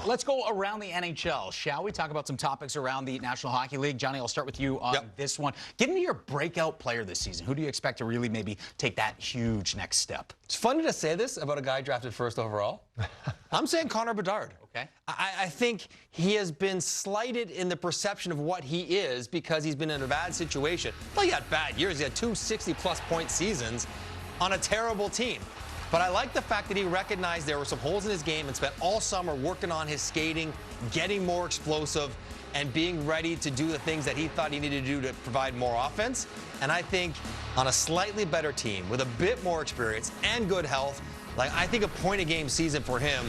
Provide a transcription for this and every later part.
let's go around the NHL, shall we? Talk about some topics around the National Hockey League. Johnny, I'll start with you on this one. Get into your breakout player this season. Who do you expect to really maybe take that huge next step? It's funny to say this about a guy drafted first overall. I'm saying Connor Bedard. Okay. I think he has been slighted in the perception of what he is because he's been in a bad situation. Well, he had bad years. He had 2 60-plus point seasons on a terrible team. But I like the fact that he recognized there were some holes in his game and spent all summer working on his skating, getting more explosive, and being ready to do the things that he thought he needed to do to provide more offense. And I think on a slightly better team with a bit more experience and good health, like I think a point-a-game season for him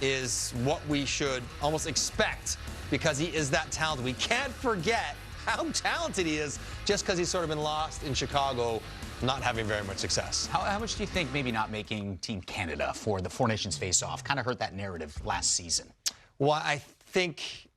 is what we should almost expect because he is that talented. We can't forget how talented he is just because he's sort of been lost in Chicago, not having very much success. How much do you think maybe not making Team Canada for the Four Nations face-off kind of hurt that narrative last season? Well, I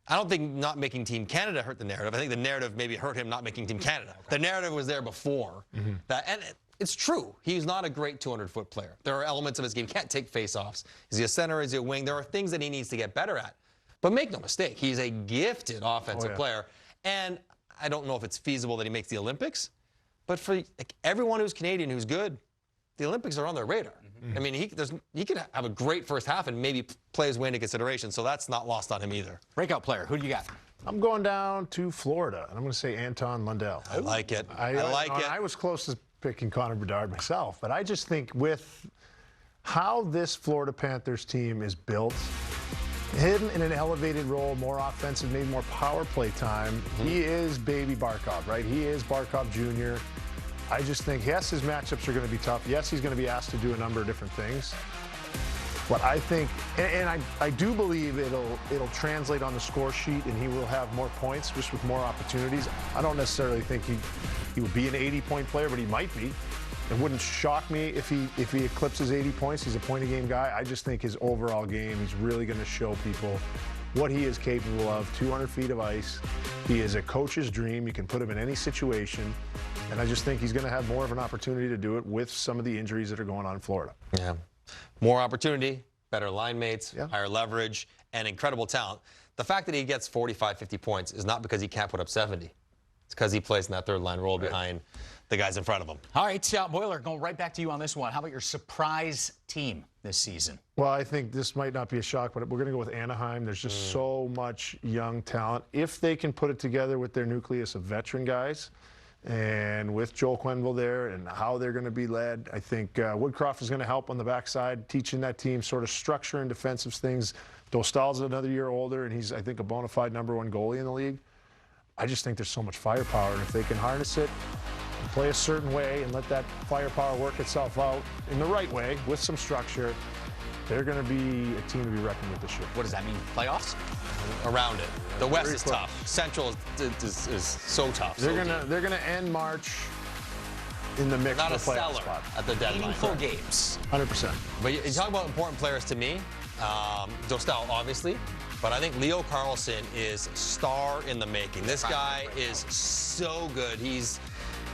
don't think not making Team Canada hurt the narrative. I think the narrative maybe hurt him not making Team Canada. Okay. The narrative was there before. That, and it's true. He's not a great 200-foot player. There are elements of his game. He can't take face-offs. Is he a center? Is he a wing? There are things that he needs to get better at. But make no mistake, he's a gifted offensive player. And I don't know if it's feasible that he makes the Olympics, but for everyone who's Canadian who's good, the Olympics are on their radar. I mean, he could have a great first half and maybe play his way into consideration, so that's not lost on him either. Breakout player, who do you got? I'm going down to Florida, and I'm going to say Anton Lundell. I like it. I like it. I was close to picking Connor Bedard myself, but I just think with how this Florida Panthers team is built, him in an elevated role, more offensive, maybe more power play time, he is baby Barkov, right? He is Barkov Jr. I just think, yes, his matchups are going to be tough. Yes, he's going to be asked to do a number of different things. But I think, and I do believe it'll translate on the score sheet, and he will have more points just with more opportunities. I don't necessarily think he would be an 80-point player, but he might be. It wouldn't shock me if he eclipses 80 points. He's a point-a-game guy. I just think his overall game, he's really going to show people what he is capable of. 200 feet of ice. He is a coach's dream. You can put him in any situation. And I just think he's going to have more of an opportunity to do it with some of the injuries that are going on in Florida. Yeah. More opportunity, better line mates, higher leverage, and incredible talent. The fact that he gets 45, 50 points is not because he can't put up 70. It's because he plays in that third line role behind the guys in front of him. All right, Boiler, going right back to you on this one. How about your surprise team this season? Well, I think this might not be a shock, but we're going to go with Anaheim. There's just so much young talent. If they can put it together with their nucleus of veteran guys, and with Joel Quenneville there and how they're going to be led, I think Woodcroft is going to help on the backside, teaching that team sort of structure and defensive things. Dostal's another year older, and he's, I think, a bona fide #1 goalie in the league. I just think there's so much firepower, and if they can harness it, play a certain way, and let that firepower work itself out in the right way with some structure, they're going to be a team to be reckoned with this year. What does that mean? Playoffs? Around it. The West is tough. Central is so tough. They're gonna end March in the mix. Not for a playoff stellar spot. at the deadline. Meaningful games. 100%. But you talk about important players to me. Dostal, obviously. But I think Leo Carlson is star in the making. This guy is so good. He's,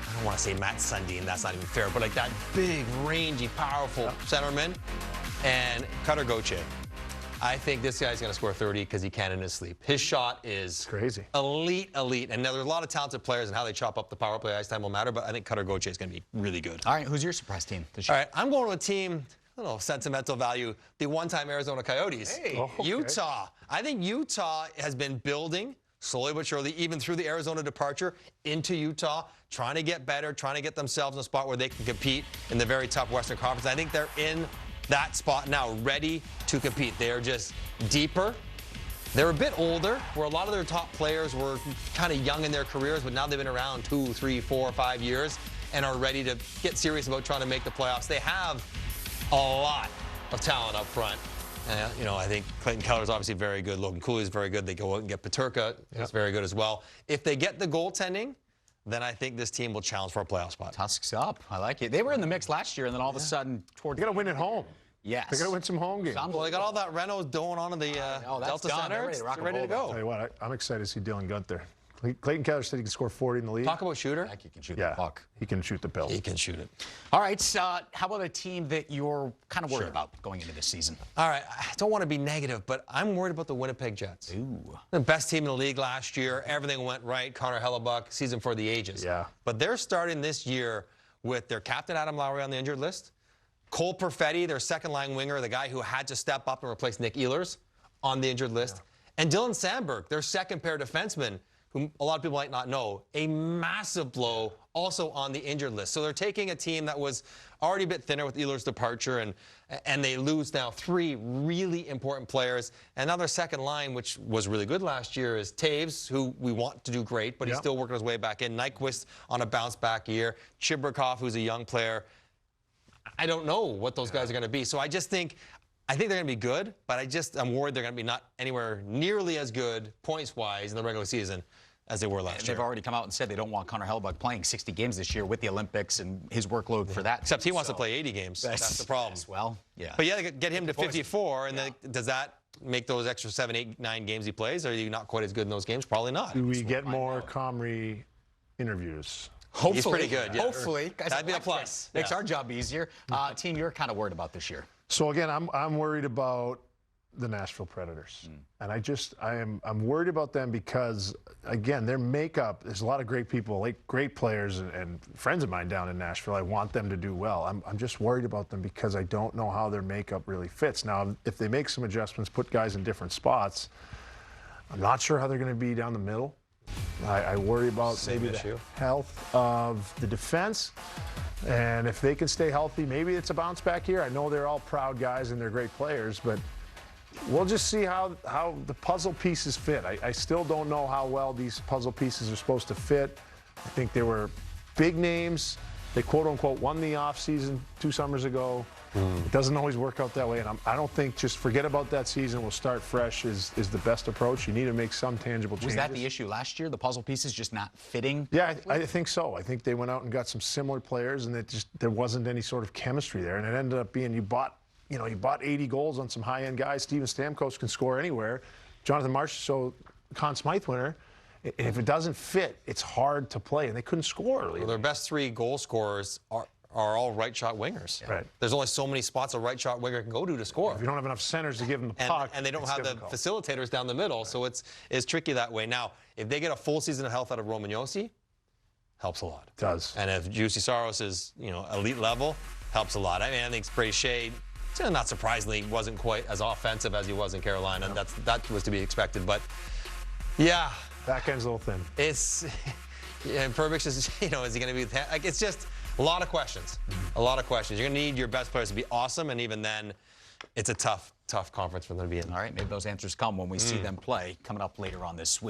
I don't want to say Matt Sundin, that's not even fair, but like that big, rangy, powerful centerman. And Cutter Gauthier. I think this guy's going to score 30 because he can in his sleep. His shot is crazy. Elite. And now there's a lot of talented players, and how they chop up the power play ice time will matter, but I think Cutter Gauthier is going to be really good. All right, who's your surprise team this All year? right, I'm going with a team, I don't know, sentimental value, the one-time Arizona Coyotes. Hey. Oh, okay. Utah. I think Utah has been building slowly but surely, even through the Arizona departure, into Utah, trying to get better, trying to get themselves in a spot where they can compete in the very tough Western Conference. I think they're in that spot now, ready to compete. They're just deeper. They're a bit older, where a lot of their top players were kind of young in their careers, but now they've been around 2, 3, 4, 5 years and are ready to get serious about trying to make the playoffs. They have a lot of talent up front. I think Clayton Keller's obviously very good. Logan Cooley's very good. They go out and get Peterka. He's very good as well. If they get the goaltending, then I think this team will challenge for a playoff spot. Tusks up. I like it. They were in the mix last year, and then all of a sudden, They got to win at home. Yes. They got to win some home games. Well, they got all that Renault going on in the Delta done. Center. They're Ready to go. Tell you what, I'm excited to see Dylan Gunther Clayton Keller said he can score 40 in the league. Talk about shooter. He can shoot the puck. He can shoot the pill. He can shoot it. All right, how about a team that you're kind of worried about going into this season? All right, I don't want to be negative, but I'm worried about the Winnipeg Jets. Ooh. The best team in the league last year. Everything went right. Connor Hellebuck, season for the ages. Yeah. But they're starting this year with their captain, Adam Lowry, on the injured list. Cole Perfetti, their second-line winger, the guy who had to step up and replace Nick Ehlers, on the injured list. And Dylan Sandberg, their second-pair defenseman, whom a lot of people might not know, a massive blow, also on the injured list. So they're taking a team that was already a bit thinner with Ehlers' departure, and they lose now 3 really important players. And now their second line, which was really good last year, is Taves, who we want to do great, but he's still working his way back in. Nyquist on a bounce-back year. Chibrikov, who's a young player. I don't know what those guys are going to be. So I think they're going to be good, but I'm worried they're going to be not anywhere nearly as good points-wise in the regular season as they were last year. They've already come out and said they don't want Connor Hellebuck playing 60 games this year with the Olympics and his workload for that. Except he wants to play 80 games. That's the problem. Well, yeah. But yeah, get him to 54, and then does that make those extra 7, 8, 9 games he plays? Are you not quite as good in those games? Probably not. Do we get more Comrie interviews? Hopefully. He's pretty good, yeah. Hopefully. That'd be a plus. Makes our job easier. Team you're kind of worried about this year. So again, I'm worried about the Nashville Predators, and I'm worried about them because again, their makeup. There's a lot of great people, like great players, and friends of mine down in Nashville. I want them to do well. I'm just worried about them because I don't know how their makeup really fits. Now, if they make some adjustments, put guys in different spots, I'm not sure how they're going to be down the middle. I worry about maybe the health of the defense. And if they can stay healthy, maybe it's a bounce back year. I know they're all proud guys and they're great players, but we'll just see how the puzzle pieces fit. I still don't know how well these puzzle pieces are supposed to fit. I think they were big names. They quote-unquote won the offseason 2 summers ago. It doesn't always work out that way, and I don't think just forget about that season, we'll start fresh is the best approach. You need to make some tangible changes. Was that the issue last year, the puzzle pieces just not fitting? Yeah, I think so. I think they went out and got some similar players, and there wasn't any sort of chemistry there, and it ended up being you bought 80 goals on some high-end guys. Steven Stamkos can score anywhere. Jonathan Marchessault, Conn Smythe winner. If it doesn't fit, it's hard to play, and they couldn't score early. Well, their best 3 goal scorers are all right-shot wingers. Yeah. Right. There's only so many spots a right-shot winger can go to score. If you don't have enough centers to give them the puck, and they don't have difficult. the facilitators down the middle, so it's tricky that way. Now, if they get a full season of health out of Roman Josi, helps a lot. It does. And if Juuse Saros is elite level, helps a lot. I think Brady Shea, not surprisingly, wasn't quite as offensive as he was in Carolina. No. That was to be expected, but yeah. Back end's a little thin. It's Perbix is is he going to be it's just a lot of questions. A lot of questions. You're going to need your best players to be awesome, and even then, it's a tough conference for them to be in. All right, maybe those answers come when we see them play coming up later on this week.